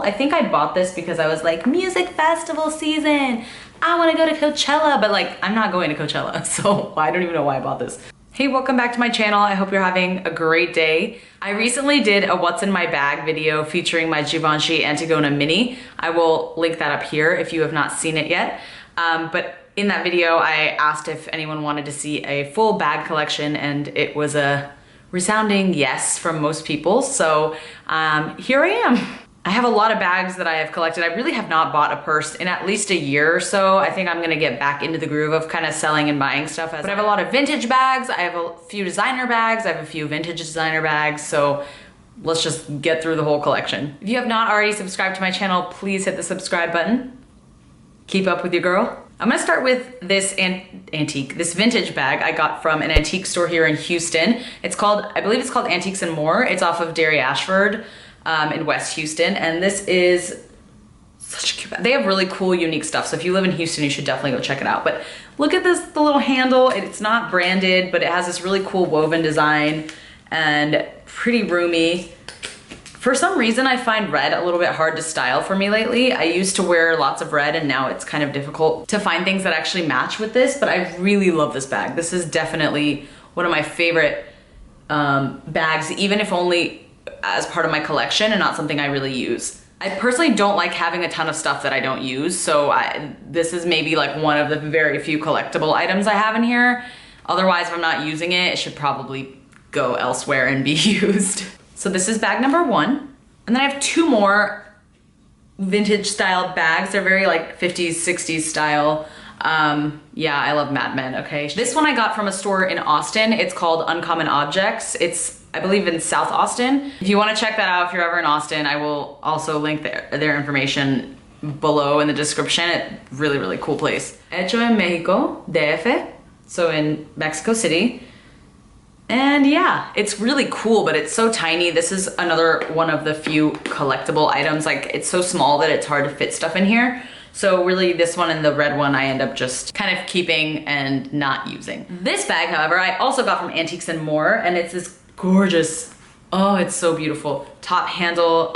I think I bought this because I was like, music festival season, I want to go to Coachella, but like, I'm not going to Coachella, so I don't even know why I bought this. Hey, welcome back to my channel. I hope you're having a great day. I recently did a what's in my bag video featuring my Givenchy Antigona mini. I will link that up here if you have not seen it yet. But in that video, I asked if anyone wanted to see a full bag collection, and it was a resounding yes from most people. So here I am. I have a lot of bags that I have collected. I really have not bought a purse in at least a year or so. I think I'm gonna get back into the groove of kind of selling and buying stuff. But I have a lot of vintage bags. I have a few designer bags. I have a few vintage designer bags. So let's just get through the whole collection. If you have not already subscribed to my channel, please hit the subscribe button. Keep up with your girl. I'm gonna start with this this vintage bag I got from an antique store here in Houston. It's called, I believe it's called Antiques and More. It's off of Ashford. In West Houston, and this is such a cute bag. They have really cool, unique stuff, so if you live in Houston, you should definitely go check it out. But look at this, the little handle. It's not branded, but it has this really cool woven design and pretty roomy. For some reason, I find red a little bit hard to style for me lately. I used to wear lots of red, and now it's kind of difficult to find things that actually match with this, but I really love this bag. This is definitely one of my favorite bags, even if only as part of my collection and not something I really use. I personally don't like having a ton of stuff that I don't use, so this is maybe like one of the very few collectible items I have in here. Otherwise, if I'm not using it, it should probably go elsewhere and be used. So this is bag number one. And then I have two more vintage style bags. They're very like 50s, 60s style. Yeah, I love Mad Men, okay? This one I got from a store in Austin. It's called Uncommon Objects. It's, I believe, in South Austin. If you want to check that out, if you're ever in Austin, I will also link their information below in the description. It's really, really cool place. Hecho en Mexico, DF, so in Mexico City. And yeah, it's really cool, but it's so tiny. This is another one of the few collectible items. Like, it's so small that it's hard to fit stuff in here. So really, this one and the red one I end up just kind of keeping and not using. This bag, however, I also got from Antiques and More, and it's this gorgeous, oh, it's so beautiful, top handle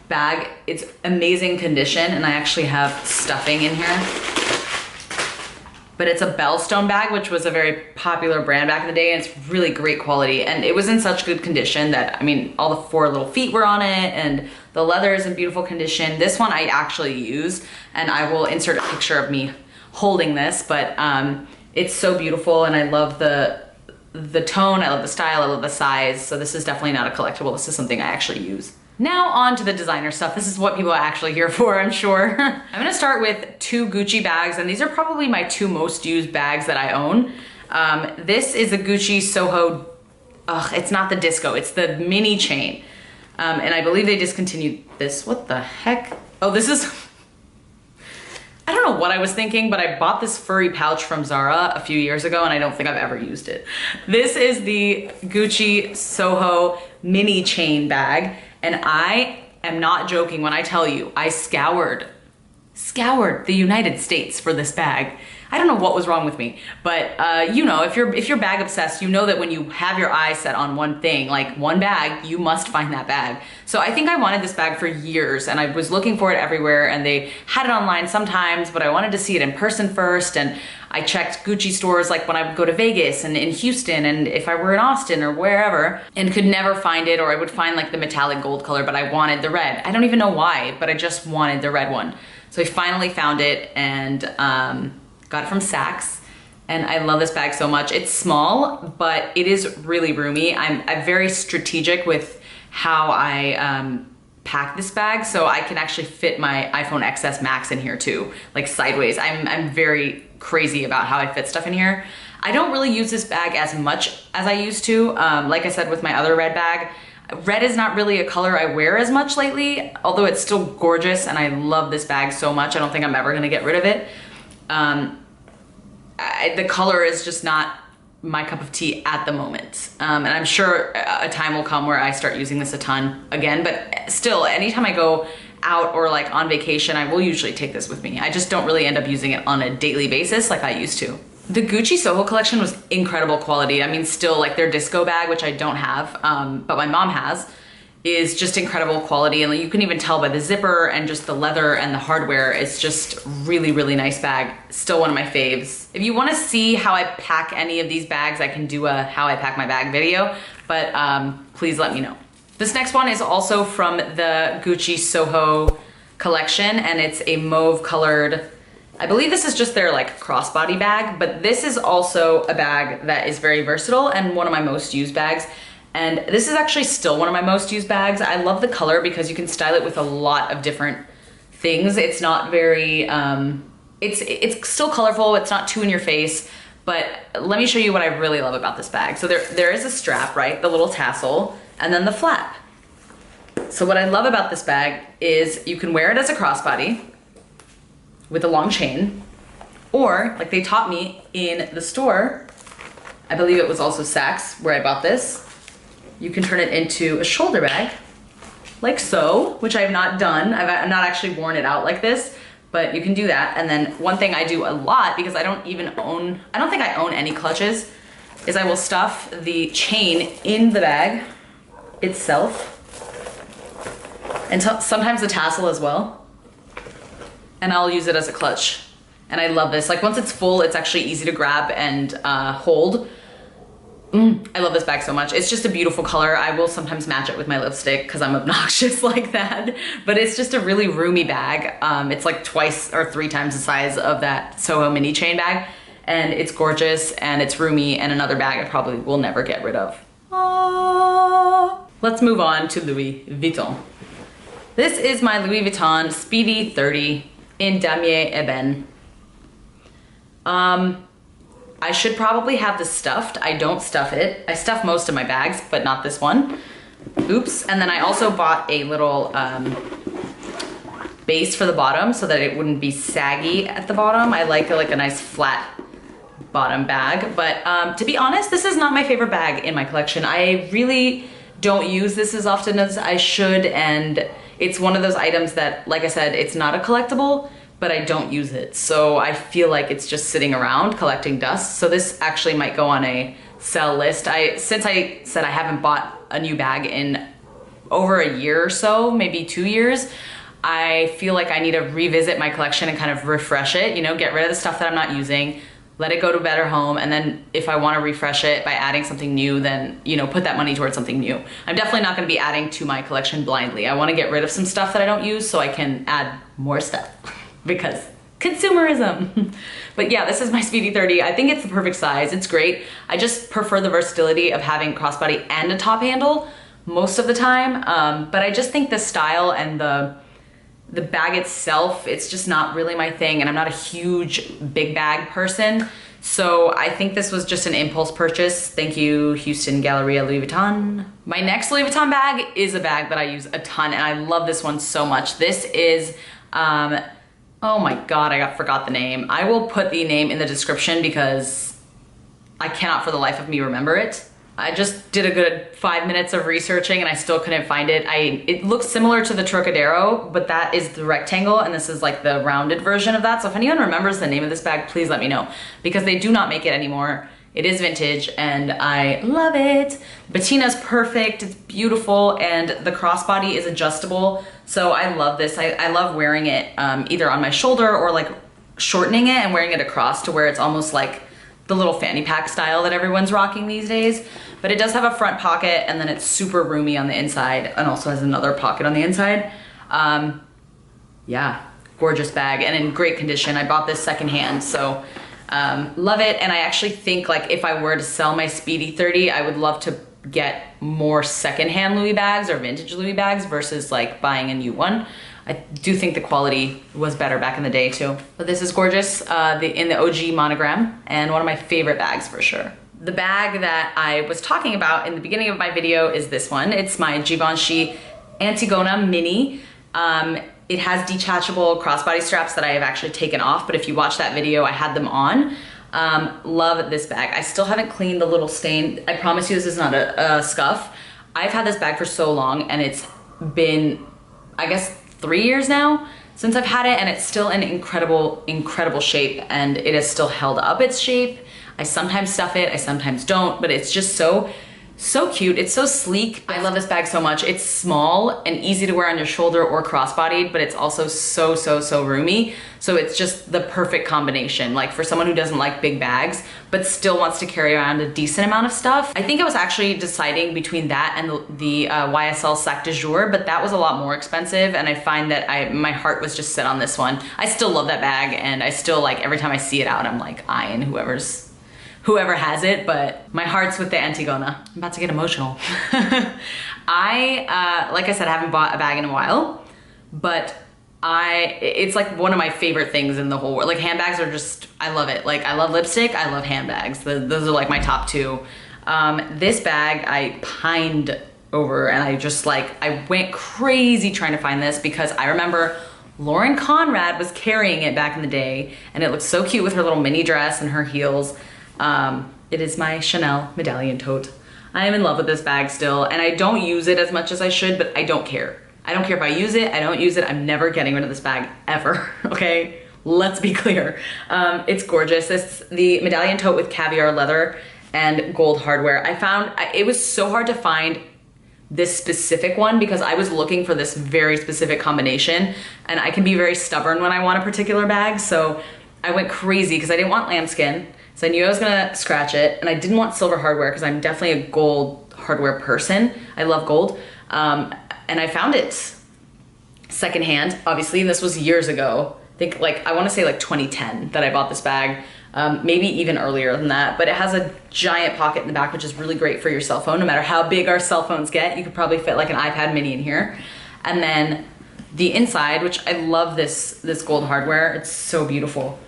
bag. It's amazing condition, and I actually have stuffing in here. But it's a Bellstone bag, which was a very popular brand back in the day, and it's really great quality. And it was in such good condition that, I mean, all the four little feet were on it, and the leather is in beautiful condition. This one I actually use, and I will insert a picture of me holding this, but it's so beautiful, and I love the tone, I love the style, I love the size. So this is definitely not a collectible. This is something I actually use. Now on to the designer stuff. This is what people are actually here for, I'm sure. I'm gonna start with two Gucci bags, and these are probably my two most used bags that I own. This is a Gucci Soho, it's not the disco, it's the mini chain. And I believe they discontinued this. What the heck? Oh, this is, I don't know what I was thinking, but I bought this furry pouch from Zara a few years ago, and I don't think I've ever used it. This is the Gucci Soho mini chain bag, and I am not joking when I tell you I scoured the United States for this bag. I don't know what was wrong with me, but you know, if you're bag obsessed, you know that when you have your eye set on one thing, like one bag, you must find that bag. So I think I wanted this bag for years, and I was looking for it everywhere, and they had it online sometimes, but I wanted to see it in person first. And I checked Gucci stores like when I would go to Vegas and in Houston, and if I were in Austin or wherever, and could never find it, or I would find like the metallic gold color, but I wanted the red. I don't even know why, but I just wanted the red one. So I finally found it, and got it from Saks, and I love this bag so much. It's small, but it is really roomy. I'm very strategic with how I pack this bag, so I can actually fit my iPhone XS Max in here too, like sideways. I'm very crazy about how I fit stuff in here. I don't really use this bag as much as I used to. Like I said with my other red bag, red is not really a color I wear as much lately, although it's still gorgeous, and I love this bag so much. I don't think I'm ever gonna get rid of it. The color is just not my cup of tea at the moment. And I'm sure a time will come where I start using this a ton again, but still, anytime I go out or like on vacation, I will usually take this with me. I just don't really end up using it on a daily basis like I used to. The Gucci Soho collection was incredible quality. I mean, still like their disco bag, which I don't have, but my mom has. is just incredible quality, and you can even tell by the zipper and just the leather and the hardware. It's just really, really nice bag. Still one of my faves. If you want to see how I pack any of these bags, I can do a how I pack my bag video, but please let me know. This next one is also from the Gucci Soho collection, and it's a mauve colored, I believe this is just their like crossbody bag, but this is also a bag that is very versatile and one of my most used bags. And this is actually still one of my most used bags. I love the color because you can style it with a lot of different things. It's not very, it's still colorful. It's not too in your face, but let me show you what I really love about this bag. So there is a strap, right? The little tassel, and then the flap. So what I love about this bag is you can wear it as a crossbody with a long chain, or like they taught me in the store, I believe it was also Saks where I bought this, you can turn it into a shoulder bag, like so, which I have not done. I've not actually worn it out like this, but you can do that. And then one thing I do a lot, because I don't think I own any clutches, is I will stuff the chain in the bag itself, and sometimes the tassel as well, and I'll use it as a clutch. And I love this. Like once it's full, it's actually easy to grab and hold. I love this bag so much. It's just a beautiful color. I will sometimes match it with my lipstick because I'm obnoxious like that, but it's just a really roomy bag. It's like 2 or 3 times the size of that Soho mini chain bag, and it's gorgeous and it's roomy, and another bag I probably will never get rid of. Aww. Let's move on to Louis Vuitton. This is my Louis Vuitton Speedy 30 in Damier Ebene. I should probably have this stuffed. I don't stuff it. I stuff most of my bags, but not this one. Oops. And then I also bought a little base for the bottom so that it wouldn't be saggy at the bottom. I like a nice flat bottom bag. But to be honest, this is not my favorite bag in my collection. I really don't use this as often as I should, and it's one of those items that, like I said, it's not a collectible, but I don't use it. So I feel like it's just sitting around collecting dust. So this actually might go on a sell list. Since I said I haven't bought a new bag in over a year or so, maybe 2 years, I feel like I need to revisit my collection and kind of refresh it, you know, get rid of the stuff that I'm not using, let it go to a better home, and then if I want to refresh it by adding something new, then, you know, put that money towards something new. I'm definitely not going to be adding to my collection blindly. I want to get rid of some stuff that I don't use so I can add more stuff. Because consumerism. But yeah, this is my Speedy 30. I think it's the perfect size. It's great. I just prefer the versatility of having crossbody and a top handle most of the time. But I just think the style and the bag itself, it's just not really my thing, and I'm not a huge big bag person. So I think this was just an impulse purchase. Thank you, Houston Galleria Louis Vuitton. My next Louis Vuitton bag is a bag that I use a ton, and I love this one so much. This is, oh my God, I forgot the name. I will put the name in the description because I cannot for the life of me remember it. I just did a good 5 minutes of researching and I still couldn't find it. It looks similar to the Trocadero, but that is the rectangle and this is like the rounded version of that. So if anyone remembers the name of this bag, please let me know, because they do not make it anymore. It is vintage and I love it. Patina's perfect, it's beautiful, and the crossbody is adjustable. So I love this. I love wearing it either on my shoulder or like shortening it and wearing it across to where it's almost like the little fanny pack style that everyone's rocking these days. But it does have a front pocket and then it's super roomy on the inside and also has another pocket on the inside. Yeah, gorgeous bag and in great condition. I bought this secondhand, so love it. And I actually think like if I were to sell my Speedy 30, I would love to get more secondhand Louis bags or vintage Louis bags versus like buying a new one. I do think the quality was better back in the day too. But this is gorgeous in the OG monogram and one of my favorite bags for sure. The bag that I was talking about in the beginning of my video is this one. It's my Givenchy Antigona Mini. It has detachable crossbody straps that I have actually taken off, but if you watch that video, I had them on. Love this bag. I still haven't cleaned the little stain. I promise you this is not a scuff. I've had this bag for so long and it's been, I guess, 3 years now since I've had it, and it's still in incredible shape, and it has still held up its shape. I sometimes stuff it, I sometimes don't, but it's just so So cute, it's so sleek. I love this bag so much. It's small and easy to wear on your shoulder or crossbodied, but it's also so roomy. So it's just the perfect combination, like for someone who doesn't like big bags, but still wants to carry around a decent amount of stuff. I think I was actually deciding between that and the YSL Sac de Jour, but that was a lot more expensive, and I find that my heart was just set on this one. I still love that bag, and I still, like, every time I see it out, I'm like eyeing whoever has it, but my heart's with the Antigona. I'm about to get emotional. Like I said, I haven't bought a bag in a while, but it's like one of my favorite things in the whole world. Like, handbags are just, I love it. Like, I love lipstick, I love handbags. Those are like my top two. This bag I pined over, and I went crazy trying to find this because I remember Lauren Conrad was carrying it back in the day, and it looked so cute with her little mini dress and her heels. It is my Chanel medallion tote. I am in love with this bag still, and I don't use it as much as I should, but I don't care. I don't care if I use it, I don't use it, I'm never getting rid of this bag, ever, okay? Let's be clear. It's gorgeous. It's the medallion tote with caviar leather and gold hardware. I found, it was so hard to find this specific one because I was looking for this very specific combination, and I can be very stubborn when I want a particular bag, so I went crazy because I didn't want lambskin. So I knew I was gonna scratch it, and I didn't want silver hardware because I'm definitely a gold hardware person. I love gold. And I found it secondhand, obviously, and this was years ago. I think I wanna say 2010 that I bought this bag, maybe even earlier than that, but it has a giant pocket in the back, which is really great for your cell phone. No matter how big our cell phones get, you could probably fit like an iPad mini in here. And then the inside, which I love this gold hardware, it's so beautiful.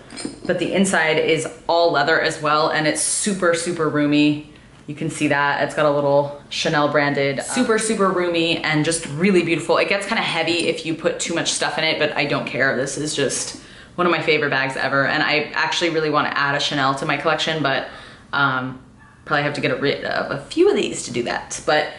But the inside is all leather as well, and it's super roomy. You can see that. It's got a little Chanel branded, super roomy and just really beautiful. It gets kind of heavy if you put too much stuff in it, but I don't care. This is just one of my favorite bags ever, and I actually really want to add a Chanel to my collection, but probably have to get rid of a few of these to do that. But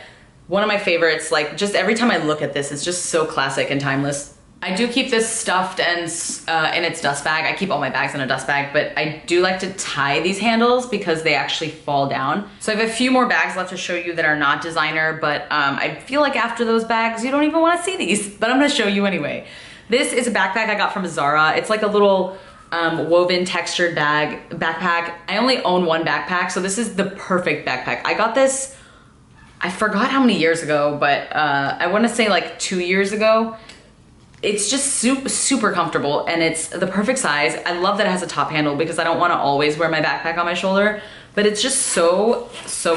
one of my favorites, like, just every time I look at this, it's just so classic and timeless. I do keep this stuffed and in its dust bag. I keep all my bags in a dust bag, but I do like to tie these handles because they actually fall down. So I have a few more bags left to show you that are not designer, but I feel like after those bags, you don't even want to see these, but I'm gonna show you anyway. This is a backpack I got from Zara. It's like a little woven textured backpack. I only own one backpack, so this is the perfect backpack. I got this, I forgot how many years ago, but I wanna say like 2 years ago. It's just super comfortable, and it's the perfect size. I love that it has a top handle because I don't want to always wear my backpack on my shoulder, but it's just so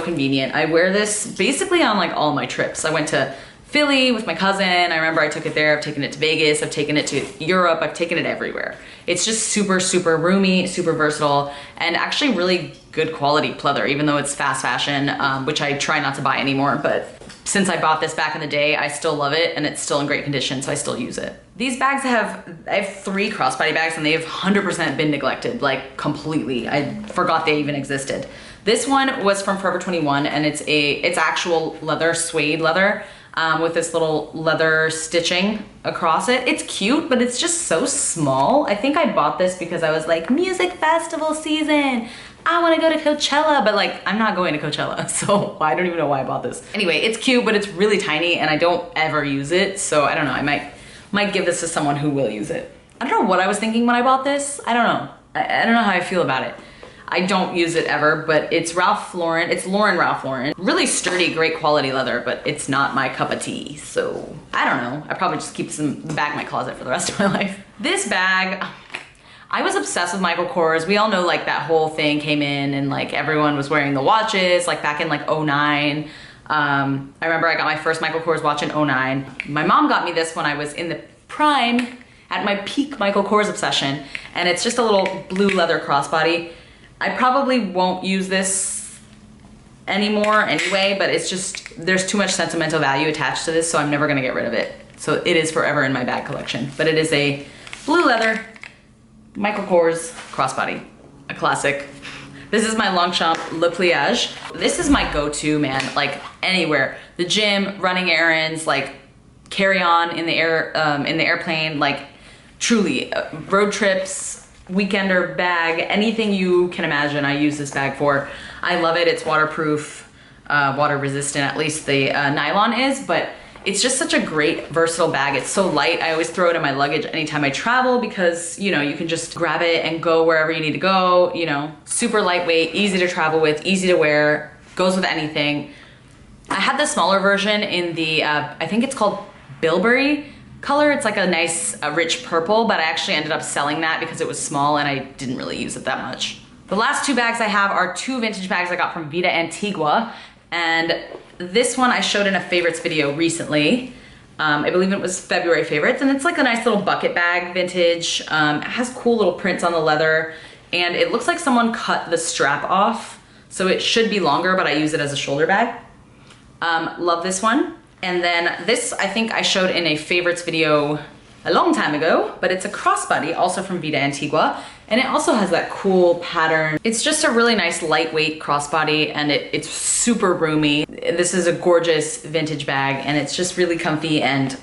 convenient. I wear this basically on like all my trips. I went to Philly with my cousin. I remember I took it there. I've taken it to Vegas. I've taken it to Europe. I've taken it everywhere. It's just super roomy, super versatile, and actually really good quality pleather, even though it's fast fashion, which I try not to buy anymore, but since I bought this back in the day, I still love it, and it's still in great condition, so I still use it. These bags I have 3 crossbody bags, and they have 100% been neglected, like completely. I forgot they even existed. This one was from Forever 21, and it's actual leather, suede leather, with this little leather stitching across it. It's cute, but it's just so small. I think I bought this because I was like, music festival season. I want to go to Coachella, but like, I'm not going to Coachella, so I don't even know why I bought this. Anyway, it's cute, but it's really tiny, and I don't ever use it, so I don't know. I might give this to someone who will use it. I don't know what I was thinking when I bought this. I don't know. I don't know how I feel about it. I don't use it ever, but it's Ralph Lauren. It's Ralph Lauren. Really sturdy, great quality leather, but it's not my cup of tea, so I don't know. I probably just keep this in the back of my closet for the rest of my life. This bag, I was obsessed with Michael Kors. We all know like that whole thing came in and like everyone was wearing the watches like back in like 09. I remember I got my first Michael Kors watch in 09. My mom got me this when I was in the prime at my peak Michael Kors obsession, and it's just a little blue leather crossbody. I probably won't use this anymore anyway, but it's just, there's too much sentimental value attached to this, so I'm never gonna get rid of it. So it is forever in my bag collection, but it is a blue leather Michael Kors crossbody, a classic. This is my Longchamp Le Pliage. This is my go-to, man, like anywhere. The gym, running errands, like carry on in the airplane, like truly road trips, weekender bag, anything you can imagine I use this bag for. I love it, it's waterproof. water resistant, at least the nylon is, but it's just such a great versatile bag. It's so light. I always throw it in my luggage anytime I travel because, you know, you can just grab it and go wherever you need to go, you know, super lightweight, easy to travel with, easy to wear, goes with anything. I had the smaller version in the, I think it's called Bilberry color. It's like a nice, rich purple, but I actually ended up selling that because it was small and I didn't really use it that much. The last two bags I have are two vintage bags I got from Vida Antigua. And this one I showed in a favorites video recently. I believe it was February favorites, and it's like a nice little bucket bag, vintage. It has cool little prints on the leather, and it looks like someone cut the strap off, so it should be longer, but I use it as a shoulder bag. Love this one. And then this I think I showed in a favorites video a long time ago, but it's a crossbody, also from Vida Antigua, and it also has that cool pattern. It's just a really nice lightweight crossbody, and it's super roomy. This is a gorgeous vintage bag, and it's just really comfy and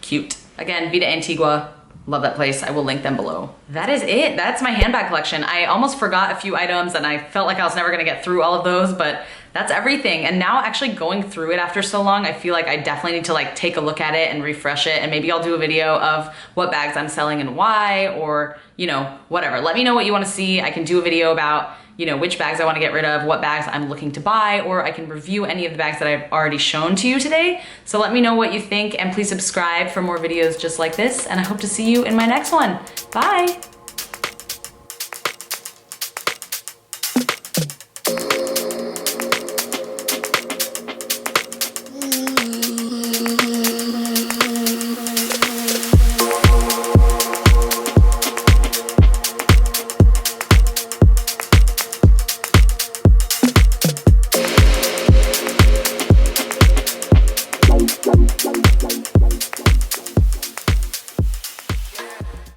cute. Again, Vida Antigua, love that place. I will link them below. That is it. That's my handbag collection. I almost forgot a few items, and I felt like I was never gonna get through all of those, but that's everything. And now actually going through it after so long, I feel like I definitely need to like take a look at it and refresh it, and maybe I'll do a video of what bags I'm selling and why, or you know, whatever. Let me know what you want to see. I can do a video about, you know, which bags I want to get rid of, what bags I'm looking to buy, or I can review any of the bags that I've already shown to you today. So let me know what you think, and please subscribe for more videos just like this, and I hope to see you in my next one. Bye.